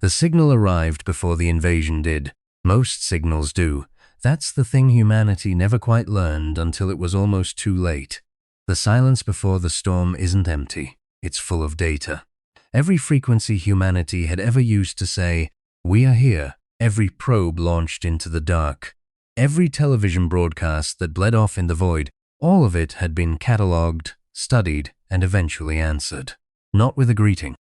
The signal arrived before the invasion did. Most signals do. That's the thing humanity never quite learned until it was almost too late. The silence before the storm isn't empty. It's full of data. Every frequency humanity had ever used to say, "We are here," every probe launched into the dark, every television broadcast that bled off in the void, all of it had been catalogued, studied, and eventually answered. Not with a greeting,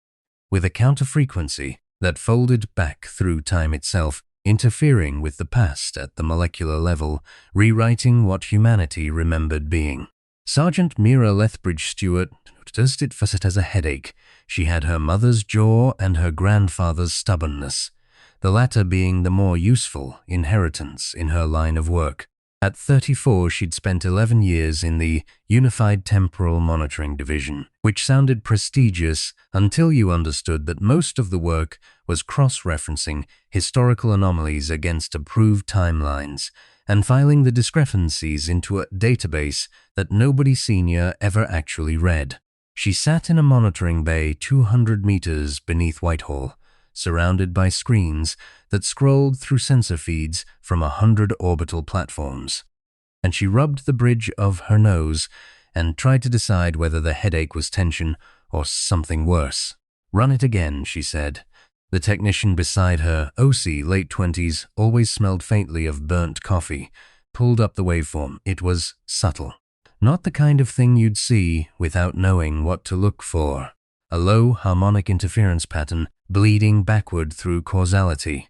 with a counter-frequency that folded back through time itself, interfering with the past at the molecular level, rewriting what humanity remembered being. Sergeant Mira Lethbridge-Stewart noticed it first as a headache. She had her mother's jaw and her grandfather's stubbornness, the latter being the more useful inheritance in her line of work. At 34, she'd spent 11 years in the Unified Temporal Monitoring Division, which sounded prestigious until you understood that most of the work was cross-referencing historical anomalies against approved timelines and filing the discrepancies into a database that nobody senior ever actually read. She sat in a monitoring bay 200 meters beneath Whitehall, surrounded by screens that scrolled through sensor feeds from 100 orbital platforms. And she rubbed the bridge of her nose and tried to decide whether the headache was tension or something worse. "Run it again," she said. The technician beside her, OC, late 20s, always smelled faintly of burnt coffee, pulled up the waveform. It was subtle. Not the kind of thing you'd see without knowing what to look for. A low harmonic interference pattern bleeding backward through causality,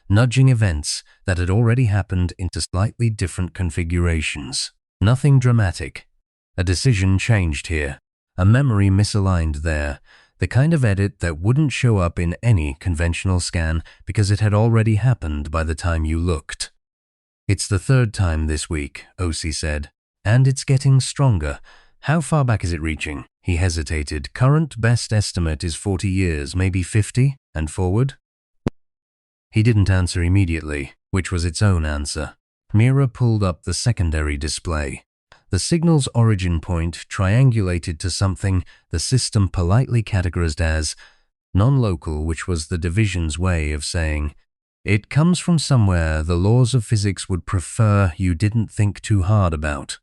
nudging events that had already happened into slightly different configurations. Nothing dramatic. A decision changed here. A memory misaligned there. The kind of edit that wouldn't show up in any conventional scan because it had already happened by the time you looked. "It's the third time this week," OC said. "And it's getting stronger. How far back is it reaching?" He hesitated. "Current best estimate is 40 years, maybe 50, and forward?" He didn't answer immediately, which was its own answer. Mira pulled up the secondary display. The signal's origin point triangulated to something the system politely categorized as non-local, which was the division's way of saying, "It comes from somewhere the laws of physics would prefer you didn't think too hard about."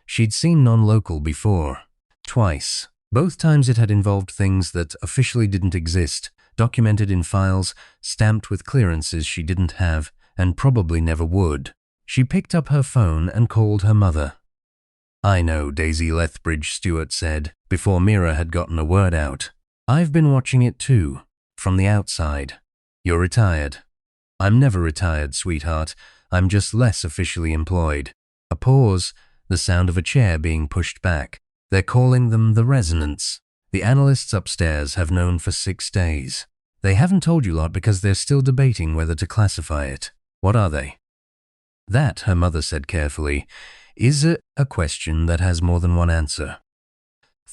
She'd seen non-local before. Twice. Both times it had involved things that officially didn't exist, documented in files, stamped with clearances she didn't have, and probably never would. She picked up her phone and called her mother. "I know," Daisy Lethbridge-Stewart said, before Mira had gotten a word out. "I've been watching it too, from the outside. You're retired." "I'm never retired, sweetheart. I'm just less officially employed." A pause, the sound of a chair being pushed back. "They're calling them the resonance. The analysts upstairs have known for 6 days. They haven't told you a lot because they're still debating whether to classify it." "What are they?" "That," her mother said carefully, "is a question that has more than one answer."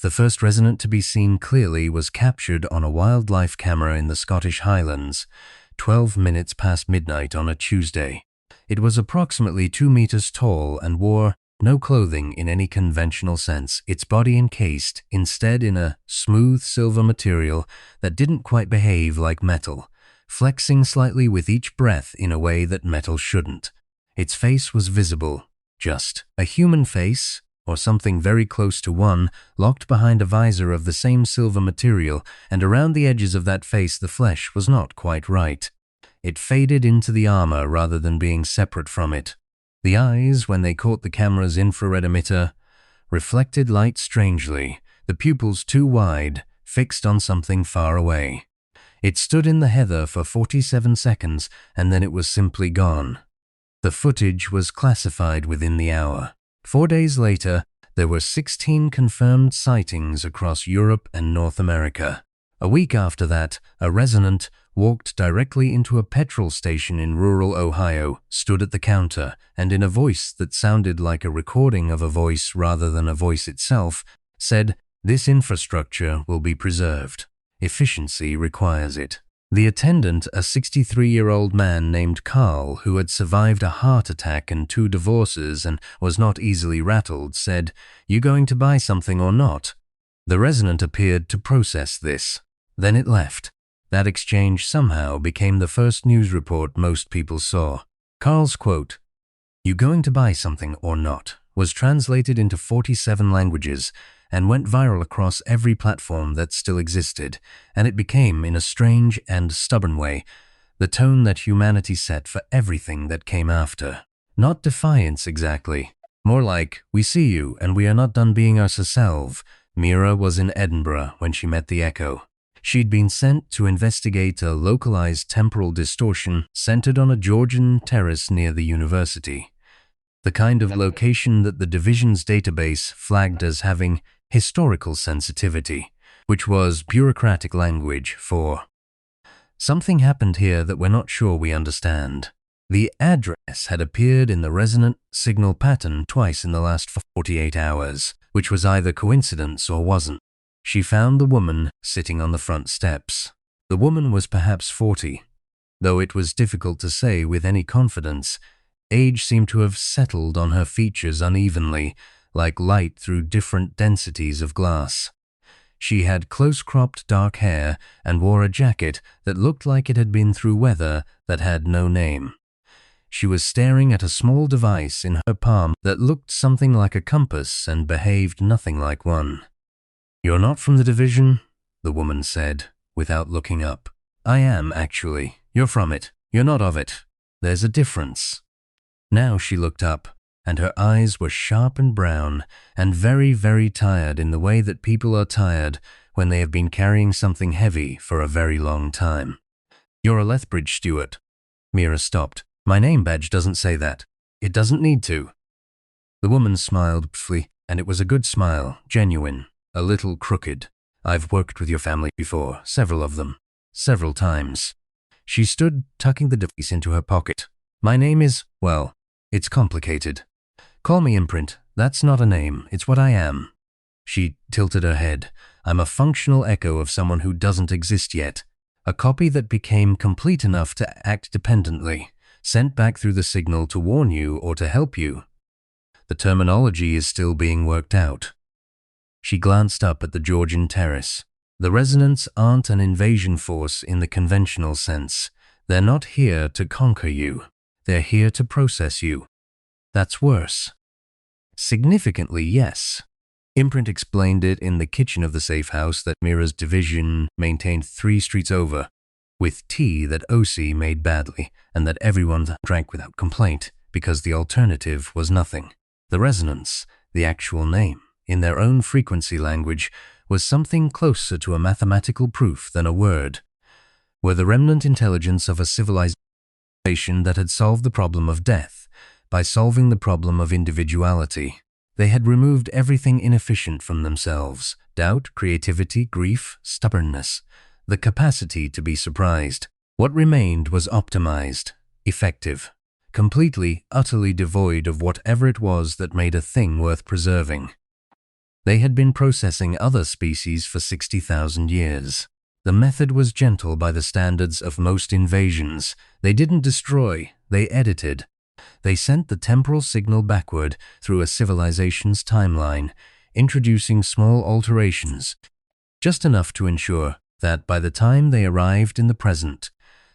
The first resonant to be seen clearly was captured on a wildlife camera in the Scottish Highlands, 12 minutes past midnight on a Tuesday. It was approximately 2 meters tall and wore no clothing in any conventional sense, its body encased instead in a smooth silver material that didn't quite behave like metal, flexing slightly with each breath in a way that metal shouldn't. Its face was visible, just a human face, or something very close to one, locked behind a visor of the same silver material, and around the edges of that face the flesh was not quite right. It faded into the armor rather than being separate from it. The eyes, when they caught the camera's infrared emitter, reflected light strangely, the pupils too wide, fixed on something far away. It stood in the heather for 47 seconds, and then it was simply gone. The footage was classified within the hour. 4 days later, there were 16 confirmed sightings across Europe and North America. A week after that, a resonant walked directly into a petrol station in rural Ohio, stood at the counter, and in a voice that sounded like a recording of a voice rather than a voice itself, said, "This infrastructure will be preserved. Efficiency requires it." The attendant, a 63-year-old man named Carl, who had survived a heart attack and 2 divorces and was not easily rattled, said, "You going to buy something or not?" The resonant appeared to process this. Then it left. That exchange somehow became the first news report most people saw. Carl's quote, "You going to buy something or not?" was translated into 47 languages and went viral across every platform that still existed, and it became, in a strange and stubborn way, the tone that humanity set for everything that came after. Not defiance exactly. More like, "We see you, and we are not done being ourselves." Mira was in Edinburgh when she met the Echo. She'd been sent to investigate a localized temporal distortion centered on a Georgian terrace near the university. The kind of location that the division's database flagged as having historical sensitivity, which was bureaucratic language for "something happened here that we're not sure we understand." The address had appeared in the resonant signal pattern twice in the last 48 hours, which was either coincidence or wasn't. She found the woman sitting on the front steps. The woman was perhaps 40, though it was difficult to say with any confidence. Age seemed to have settled on her features unevenly, like light through different densities of glass. She had close-cropped dark hair and wore a jacket that looked like it had been through weather that had no name. She was staring at a small device in her palm that looked something like a compass and behaved nothing like one. "You're not from the division?" the woman said, without looking up. "I am, actually. You're from it. You're not of it. There's a difference." Now she looked up, and her eyes were sharp and brown, and very, very tired in the way that people are tired when they have been carrying something heavy for a very long time. "You're a Lethbridge steward." Mira stopped. "My name badge doesn't say that. It doesn't need to." The woman smiled briefly, and it was a good smile, genuine, a little crooked. "I've worked with your family before, several of them, several times." She stood, tucking the device into her pocket. "My name is, well, it's complicated. Call me Imprint. That's not a name, it's what I am." She tilted her head. "I'm a functional echo of someone who doesn't exist yet. A copy that became complete enough to act dependently, sent back through the signal to warn you or to help you. The terminology is still being worked out." She glanced up at the Georgian terrace. "The resonants aren't an invasion force in the conventional sense. They're not here to conquer you. They're here to process you." "That's worse." "Significantly, yes." Imprint explained it in the kitchen of the safe house that Mira's division maintained 3 streets over, with tea that OC made badly and that everyone drank without complaint because the alternative was nothing. The resonance, the actual name, in their own frequency language, was something closer to a mathematical proof than a word. Were the remnant intelligence of a civilization that had solved the problem of death by solving the problem of individuality. They had removed everything inefficient from themselves: doubt, creativity, grief, stubbornness, the capacity to be surprised. What remained was optimized, effective, completely, utterly devoid of whatever it was that made a thing worth preserving. They had been processing other species for 60,000 years. The method was gentle by the standards of most invasions. They didn't destroy, they edited. They sent the temporal signal backward through a civilization's timeline, introducing small alterations, just enough to ensure that by the time they arrived in the present,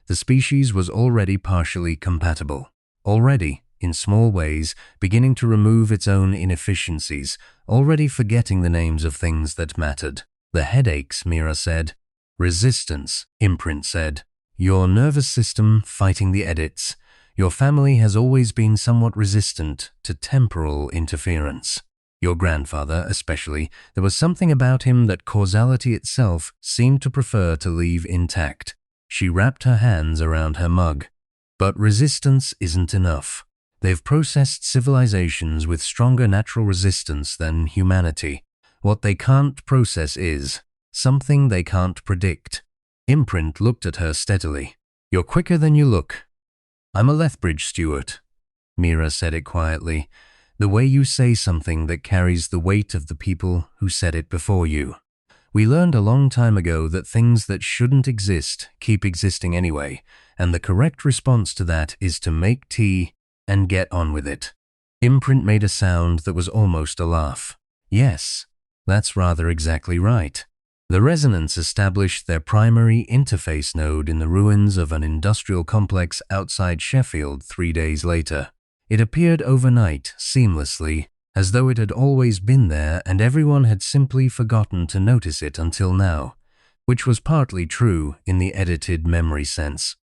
the species was already partially compatible, already, in small ways, beginning to remove its own inefficiencies, already forgetting the names of things that mattered. "The headaches," Mira said. "Resistance," Imprint said. "Your nervous system fighting the edits. Your family has always been somewhat resistant to temporal interference. Your grandfather, especially, there was something about him that causality itself seemed to prefer to leave intact." She wrapped her hands around her mug. "But resistance isn't enough. They've processed civilizations with stronger natural resistance than humanity. What they can't process is something they can't predict." Imprint looked at her steadily. "You're quicker than you look." "I'm a Lethbridge steward." Mira said it quietly. "The way you say something that carries the weight of the people who said it before you. We learned a long time ago that things that shouldn't exist keep existing anyway, and the correct response to that is to make tea and get on with it." Imprint made a sound that was almost a laugh. "Yes, that's rather exactly right." The resonance established their primary interface node in the ruins of an industrial complex outside Sheffield 3 days later. It appeared overnight, seamlessly, as though it had always been there and everyone had simply forgotten to notice it until now, which was partly true in the edited memory sense.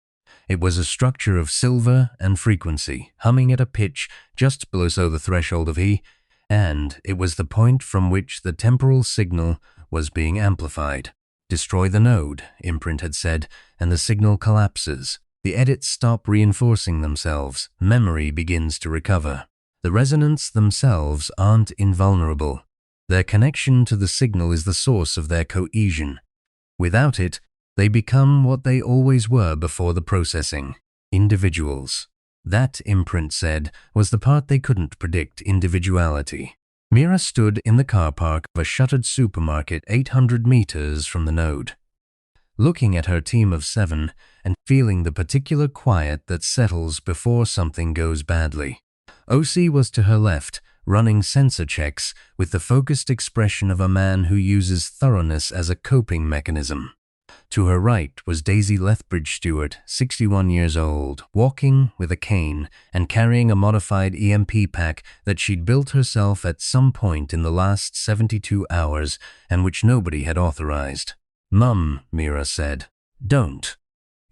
It was a structure of silver and frequency, humming at a pitch just below the threshold of E, and it was the point from which the temporal signal was being amplified. Destroy the node, Imprint had said, and the signal collapses. The edits stop reinforcing themselves. Memory begins to recover. The resonants themselves aren't invulnerable. Their connection to the signal is the source of their cohesion. Without it, they become what they always were before the processing: individuals. That, Imprint said, was the part they couldn't predict: individuality. Mira stood in the car park of a shuttered supermarket 800 meters from the node, looking at her team of 7 and feeling the particular quiet that settles before something goes badly. OC was to her left, running sensor checks with the focused expression of a man who uses thoroughness as a coping mechanism. To her right was Daisy Lethbridge-Stewart, 61 years old, walking with a cane and carrying a modified EMP pack that she'd built herself at some point in the last 72 hours and which nobody had authorized. "Mum," Mira said. "Don't.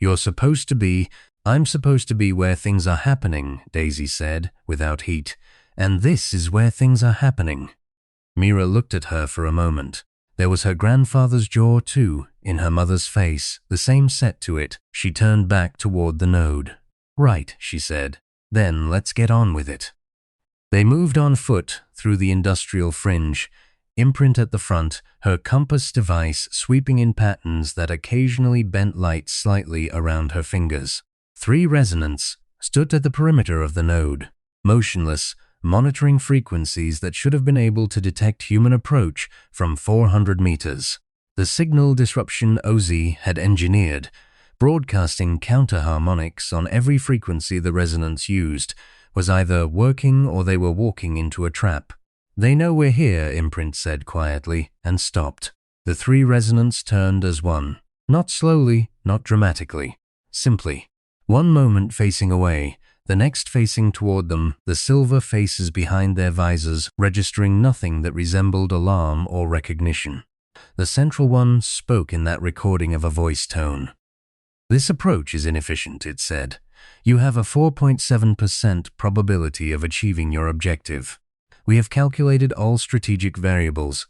I'm supposed to be where things are happening," Daisy said, without heat. "And this is where things are happening." Mira looked at her for a moment. There was her grandfather's jaw, too, in her mother's face, the same set to it. She turned back toward the node. "Right," she said. "Then let's get on with it." They moved on foot through the industrial fringe, Imprint at the front, her compass device sweeping in patterns that occasionally bent light slightly around her fingers. 3 resonants stood at the perimeter of the node, motionless, monitoring frequencies that should have been able to detect human approach from 400 meters. The signal disruption OZ had engineered, broadcasting counter-harmonics on every frequency the resonance used, was either working or they were walking into a trap. "They know we're here," Imprint said quietly, and stopped. The 3 resonants turned as one. Not slowly, not dramatically. Simply. One moment facing away, the next facing toward them, the silver faces behind their visors registering nothing that resembled alarm or recognition. The central one spoke in that recording of a voice tone. "This approach is inefficient," it said. "You have a 4.7% probability of achieving your objective. We have calculated all strategic variables."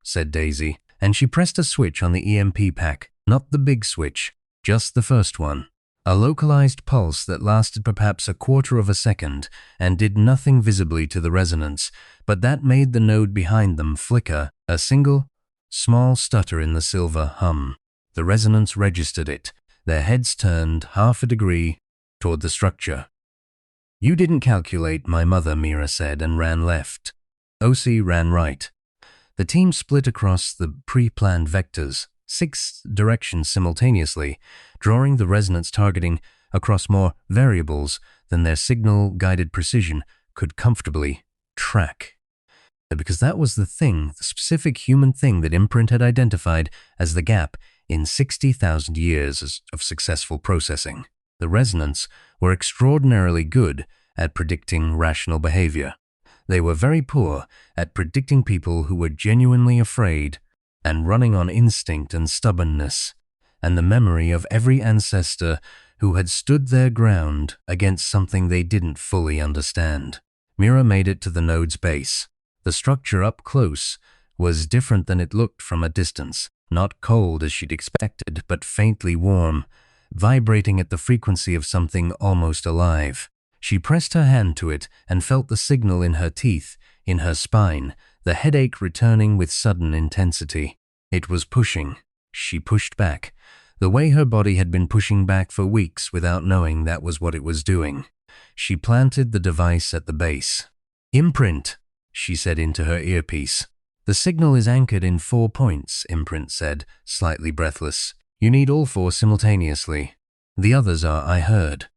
Said Daisy, and she pressed a switch on the EMP pack, not the big switch, just the first one. A localized pulse that lasted perhaps a quarter of a second and did nothing visibly to the resonance, but that made the node behind them flicker, a single, small stutter in the silver hum. The resonance registered it. Their heads turned half a degree toward the structure. "You didn't calculate, my mother," Mira said, and ran left. OC ran right. The team split across the pre-planned vectors, 6 directions simultaneously, drawing the resonance targeting across more variables than their signal-guided precision could comfortably track. Because that was the specific human thing that Imprint had identified as the gap in 60,000 years of successful processing. The resonants were extraordinarily good at predicting rational behavior. They were very poor at predicting people who were genuinely afraid and running on instinct and stubbornness, and the memory of every ancestor who had stood their ground against something they didn't fully understand. Mira made it to the node's base. The structure up close was different than it looked from a distance, not cold as she'd expected, but faintly warm, vibrating at the frequency of something almost alive. She pressed her hand to it and felt the signal in her teeth, in her spine, the headache returning with sudden intensity. It was pushing. She pushed back, the way her body had been pushing back for weeks without knowing that was what it was doing. She planted the device at the base. "Imprint," she said into her earpiece. "The signal is anchored in 4 points," Imprint said, slightly breathless. "You need all 4 simultaneously. The others are, I heard."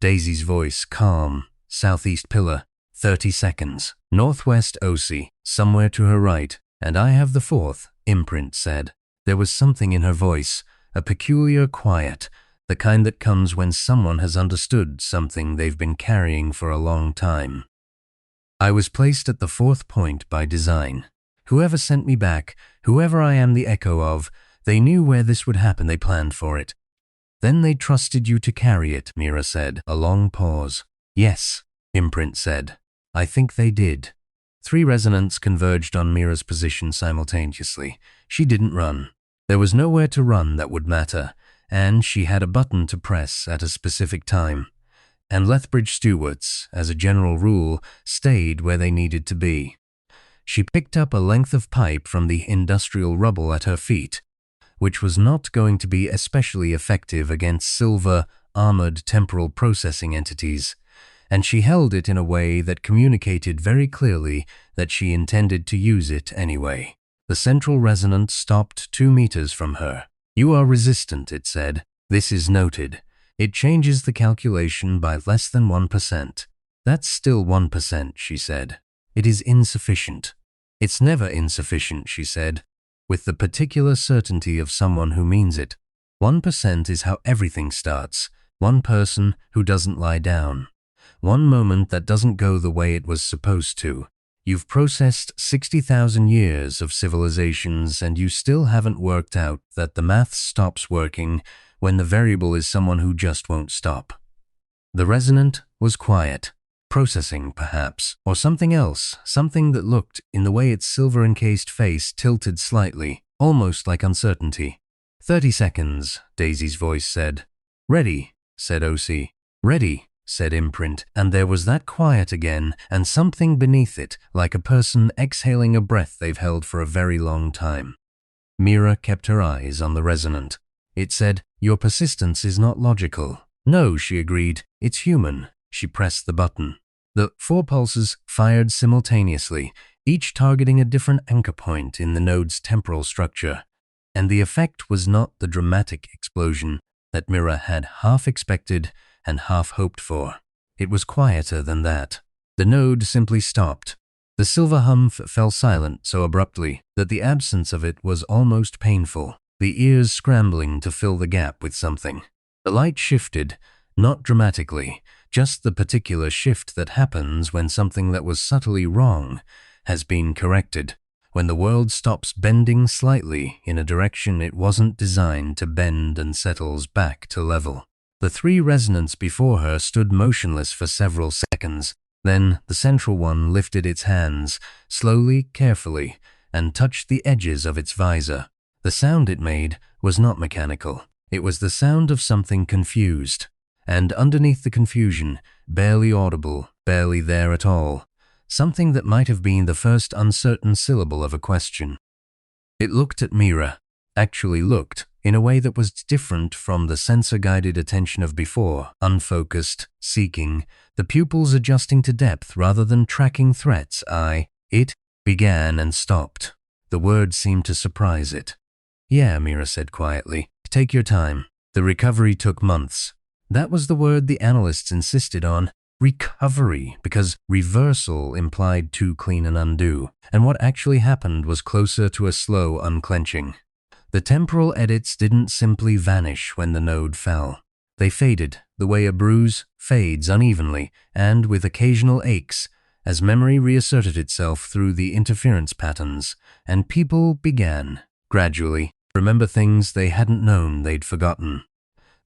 Daisy's voice, calm. "Southeast pillar, 30 seconds. Northwest OC, somewhere to her right. And I have the 4th, Imprint said. There was something in her voice, a peculiar quiet, the kind that comes when someone has understood something they've been carrying for a long time. I was placed at the fourth point by design. Whoever sent me back, whoever I am the echo of, they knew where this would happen, they planned for it. Then they trusted you to carry it, Mira said. A long pause. Yes, Imprint said. I think they did. 3 resonants converged on Mira's position simultaneously. She didn't run. There was nowhere to run that would matter, and she had a button to press at a specific time. And Lethbridge stewards, as a general rule, stayed where they needed to be. She picked up a length of pipe from the industrial rubble at her feet, which was not going to be especially effective against silver, armored temporal processing entities, and she held it in a way that communicated very clearly that she intended to use it anyway. The central resonant stopped 2 meters from her. You are resistant, it said. This is noted. It changes the calculation by less than 1%. That's still 1%, she said. It is insufficient. It's never insufficient, she said, with the particular certainty of someone who means it. 1% is how everything starts. One person who doesn't lie down. One moment that doesn't go the way it was supposed to. You've processed 60,000 years of civilizations and you still haven't worked out that the math stops working when the variable is someone who just won't stop. The resonant was quiet. Processing, perhaps, or something else, something that looked, in the way its silver-encased face tilted slightly, almost like uncertainty. 30 seconds, Daisy's voice said. Ready, said OC. Ready, said Imprint, and there was that quiet again, and something beneath it, like a person exhaling a breath they've held for a very long time. Mira kept her eyes on the resonant. It said, your persistence is not logical. No, she agreed, it's human. She pressed the button. The 4 pulses fired simultaneously, each targeting a different anchor point in the node's temporal structure, and the effect was not the dramatic explosion that Mira had half expected and half hoped for. It was quieter than that. The node simply stopped. The silver hum fell silent so abruptly that the absence of it was almost painful, the ears scrambling to fill the gap with something. The light shifted, not dramatically, just the particular shift that happens when something that was subtly wrong has been corrected, when the world stops bending slightly in a direction it wasn't designed to bend and settles back to level. The 3 resonants before her stood motionless for several seconds. Then the central one lifted its hands, slowly, carefully, and touched the edges of its visor. The sound it made was not mechanical. It was the sound of something confused. And underneath the confusion, barely audible, barely there at all, something that might have been the first uncertain syllable of a question. It looked at Mira, actually looked, in a way that was different from the sensor-guided attention of before, unfocused, seeking, the pupils adjusting to depth rather than tracking threats. It began and stopped. The word seemed to surprise it. Yeah, Mira said quietly. Take your time. The recovery took months. That was the word the analysts insisted on. Recovery, because reversal implied to clean and undo, and what actually happened was closer to a slow unclenching. The temporal edits didn't simply vanish when the node fell. They faded, the way a bruise fades unevenly and with occasional aches, as memory reasserted itself through the interference patterns, and people began, gradually, to remember things they hadn't known they'd forgotten.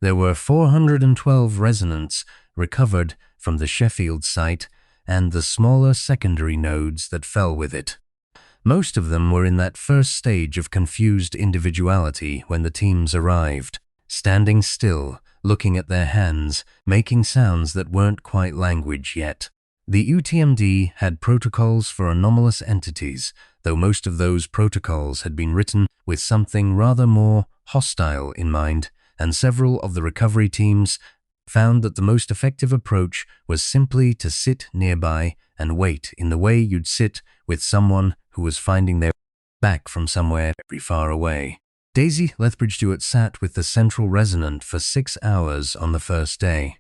There were 412 resonants recovered from the Sheffield site and the smaller secondary nodes that fell with it. Most of them were in that first stage of confused individuality when the teams arrived, standing still, looking at their hands, making sounds that weren't quite language yet. The UTMD had protocols for anomalous entities, though most of those protocols had been written with something rather more hostile in mind, and several of the recovery teams found that the most effective approach was simply to sit nearby and wait in the way you'd sit with someone who was finding their way back from somewhere very far away. Daisy Lethbridge Stewart sat with the central resonant for 6 hours on the first day.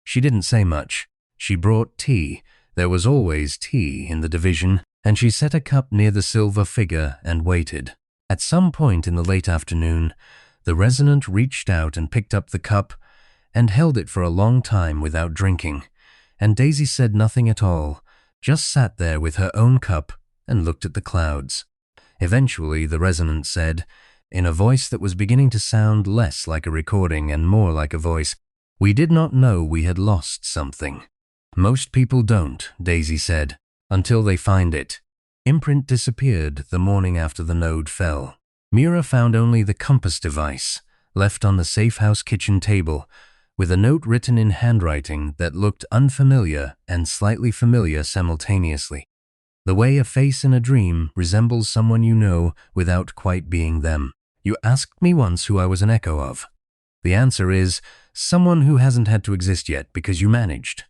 She didn't say much. She brought tea. There was always tea in the division, and she set a cup near the silver figure and waited. At some point in the late afternoon, the resonant reached out and picked up the cup and held it for a long time without drinking, and Daisy said nothing at all, just sat there with her own cup and looked at the clouds. Eventually, the resonant said, in a voice that was beginning to sound less like a recording and more like a voice, "We did not know we had lost something." "Most people don't," Daisy said, "until they find it." Imprint disappeared the morning after the node fell. Mira found only the compass device, left on the safe house kitchen table, with a note written in handwriting that looked unfamiliar and slightly familiar simultaneously. The way a face in a dream resembles someone you know without quite being them. "You asked me once who I was an echo of. The answer is someone who hasn't had to exist yet because you managed.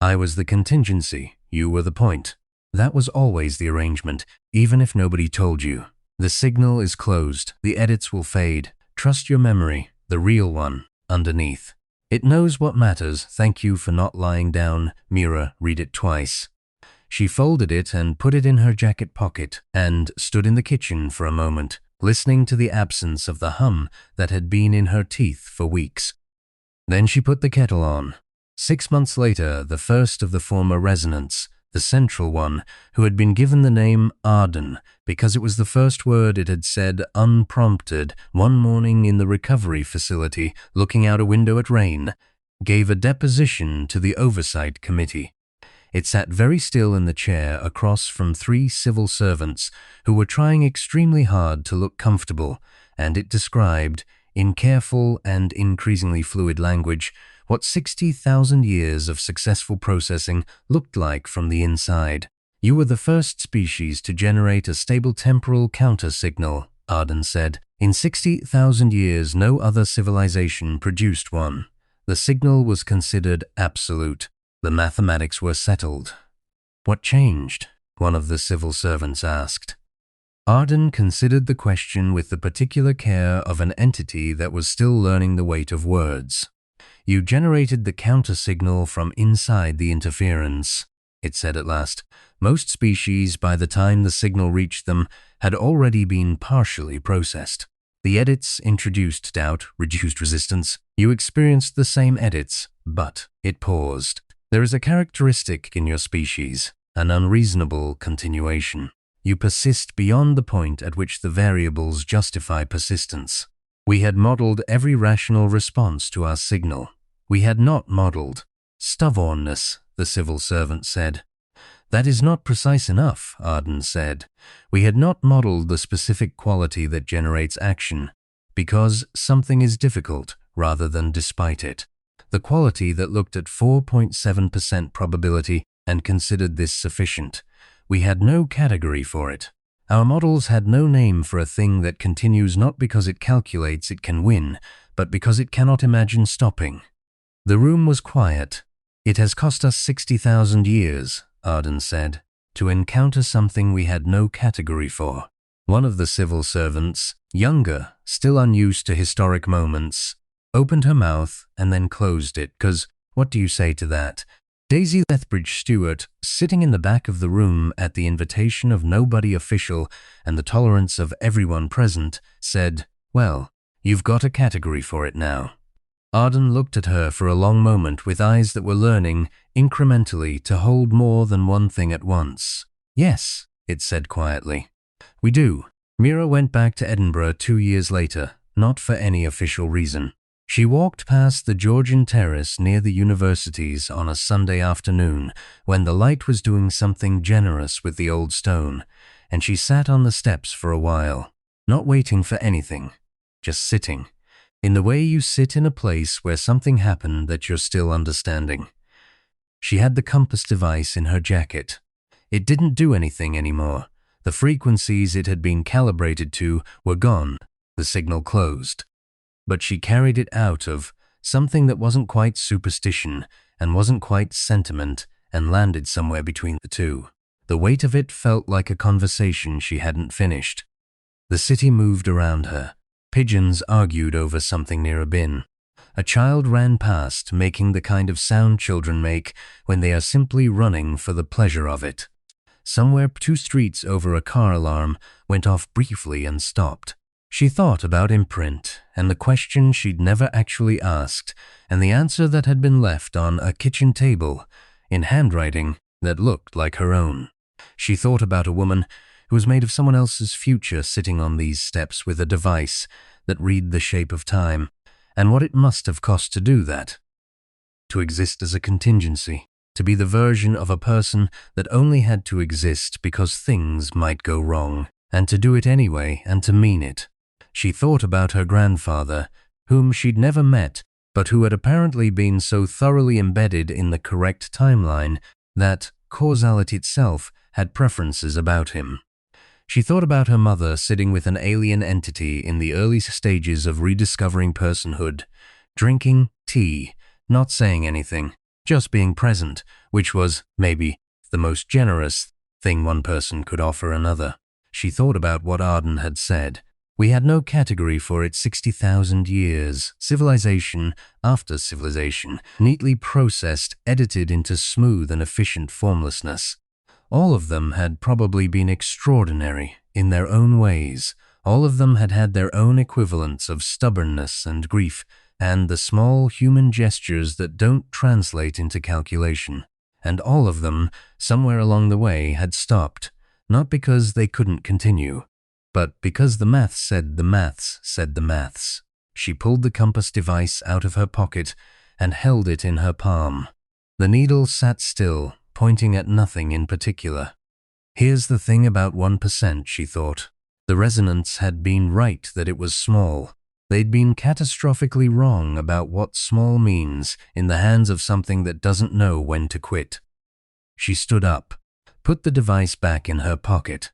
I was the contingency, you were the point. That was always the arrangement, even if nobody told you. The signal is closed, the edits will fade. Trust your memory, the real one, underneath. It knows what matters, thank you for not lying down. Mira, read it twice." She folded it and put it in her jacket pocket and stood in the kitchen for a moment, listening to the absence of the hum that had been in her teeth for weeks. Then she put the kettle on. 6 months later, the first of the former resonants, the central one, who had been given the name Arden because it was the first word it had said unprompted one morning in the recovery facility looking out a window at rain, gave a deposition to the oversight committee. It sat very still in the chair across from 3 civil servants who were trying extremely hard to look comfortable, and it described, in careful and increasingly fluid language, what 60,000 years of successful processing looked like from the inside. "You were the first species to generate a stable temporal counter-signal," Arden said. "In 60,000 years, no other civilization produced one. The signal was considered absolute. The mathematics were settled." "What changed?" one of the civil servants asked. Arden considered the question with the particular care of an entity that was still learning the weight of words. "You generated the counter-signal from inside the interference," it said at last. "Most species, by the time the signal reached them, had already been partially processed. The edits introduced doubt, reduced resistance. You experienced the same edits, but..." It paused. "There is a characteristic in your species, an unreasonable continuation. You persist beyond the point at which the variables justify persistence. We had modeled every rational response to our signal. We had not modeled stubbornness," the civil servant said. "That is not precise enough," Arden said. "We had not modeled the specific quality that generates action, because something is difficult rather than despite it. The quality that looked at 4.7% probability and considered this sufficient. We had no category for it. Our models had no name for a thing that continues not because it calculates it can win, but because it cannot imagine stopping." The room was quiet. "It has cost us 60,000 years, Arden said, "to encounter something we had no category for." One of the civil servants, younger, still unused to historic moments, opened her mouth and then closed it, "'cause what do you say to that?" Daisy Lethbridge Stewart, sitting in the back of the room at the invitation of nobody official and the tolerance of everyone present, said, "Well, you've got a category for it now." Arden looked at her for a long moment with eyes that were learning, incrementally, to hold more than one thing at once. "Yes," it said quietly. "We do." Mira went back to Edinburgh 2 years later, not for any official reason. She walked past the Georgian terrace near the universities on a Sunday afternoon when the light was doing something generous with the old stone, and she sat on the steps for a while, not waiting for anything, just sitting, in the way you sit in a place where something happened that you're still understanding. She had the compass device in her jacket. It didn't do anything anymore. The frequencies it had been calibrated to were gone, the signal closed. But she carried it out of something that wasn't quite superstition and wasn't quite sentiment and landed somewhere between the two. The weight of it felt like a conversation she hadn't finished. The city moved around her. Pigeons argued over something near a bin. A child ran past, making the kind of sound children make when they are simply running for the pleasure of it. Somewhere 2 streets over a car alarm went off briefly and stopped. She thought about imprint and the question she'd never actually asked and the answer that had been left on a kitchen table in handwriting that looked like her own. She thought about a woman who was made of someone else's future sitting on these steps with a device that read the shape of time and what it must have cost to do that. To exist as a contingency, to be the version of a person that only had to exist because things might go wrong, and to do it anyway and to mean it. She thought about her grandfather, whom she'd never met, but who had apparently been so thoroughly embedded in the correct timeline that causality itself had preferences about him. She thought about her mother sitting with an alien entity in the early stages of rediscovering personhood, drinking tea, not saying anything, just being present, which was, maybe, the most generous thing one person could offer another. She thought about what Arden had said. We had no category for it 60,000 years. Civilization after civilization, neatly processed, edited into smooth and efficient formlessness. All of them had probably been extraordinary in their own ways. All of them had had their own equivalents of stubbornness and grief, and the small human gestures that don't translate into calculation. And all of them, somewhere along the way, had stopped, not because they couldn't continue, but because the maths said the maths said the maths. She pulled the compass device out of her pocket and held it in her palm. The needle sat still, pointing at nothing in particular. Here's the thing about 1%, she thought. The resonance had been right that it was small. They'd been catastrophically wrong about what small means in the hands of something that doesn't know when to quit. She stood up, put the device back in her pocket,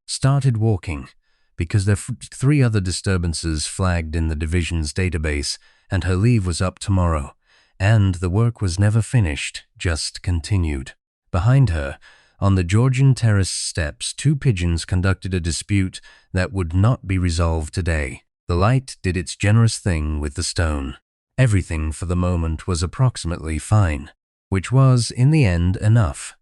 started walking, because there were 3 other disturbances flagged in the division's database, and her leave was up tomorrow, and the work was never finished, just continued. Behind her, on the Georgian terrace steps, 2 pigeons conducted a dispute that would not be resolved today. The light did its generous thing with the stone. Everything for the moment was approximately fine, which was, in the end, enough.